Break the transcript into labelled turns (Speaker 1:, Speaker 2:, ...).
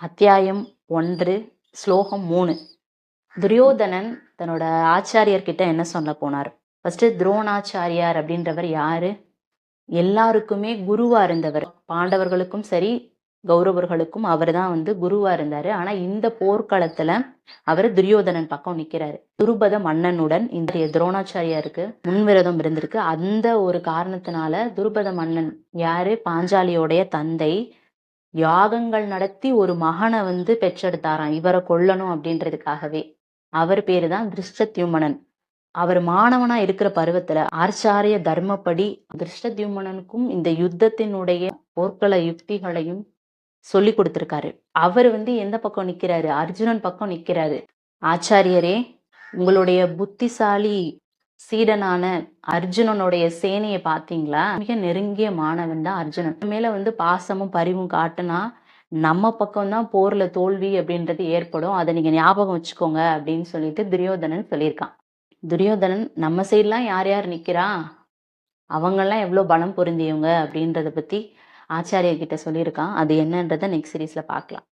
Speaker 1: அத்தியாயம் 1 ஸ்லோகம் 3. துரியோதனன் தன்னோட ஆச்சாரியர்கிட்ட என்ன சொல்ல போனார்? ஃபர்ஸ்ட் துரோணாச்சாரியார் அப்படின்றவர் யாரு? எல்லாருக்குமே குருவா இருந்தவர். பாண்டவர்களுக்கும் சரி கௌரவர்களுக்கும் அவர் தான் குருவா இருந்தாரு. ஆனா இந்த போர்க்களத்துல அவர் துரியோதனன் பக்கம் நிக்கிறாரு. துருபத மன்னனுடன் இந்த துரோணாச்சாரியாருக்கு முன்விரோதம் இருந்திருக்கு. அந்த ஒரு காரணத்தினால துருபத மன்னன் யாரு? பாஞ்சாலியோடைய தந்தை யாகங்கள் நடத்தி ஒரு மகனை பெற்றெடுத்தாராம் இவரை கொல்லணும் அப்படின்றதுக்காகவே. அவர் பேரு தான் திருஷ்டத்யும்னன். அவர் மாணவனா இருக்கிற பருவத்துல ஆச்சாரிய தர்மப்படி திருஷ்டத்யும்னனுக்கும் இந்த யுத்தத்தினுடைய போர்க்கள யுக்திகளையும் சொல்லி கொடுத்திருக்காரு. அவர் எந்த பக்கம் நிக்கிறாரு? அர்ஜுனன் பக்கம் நிக்கிறாரு. ஆச்சாரியரே, உங்களுடைய புத்திசாலி சீடனான அர்ஜுனனுடைய சேனையை பாத்தீங்களா? மிக நெருங்கிய மாணவன் தான் அர்ஜுனன். மேல பாசமும் பரிவும் காட்டுனா நம்ம பக்கம் தான் போர்ல தோல்வி அப்படின்றது ஏற்படும். அதை நீங்க ஞாபகம் வச்சுக்கோங்க அப்படின்னு சொல்லிட்டு துரியோதனன் சொல்லியிருக்கான். துரியோதனன் நம்ம சைட்லாம் யார் யார் நிக்கிறா, அவங்கெல்லாம் எவ்வளவு பலம் பொருந்தியவங்க அப்படின்றத பத்தி ஆச்சாரியர்கிட்ட சொல்லியிருக்கான். அது என்னன்றதை நெக்ஸ்ட் சீரீஸ்ல பார்க்கலாம்.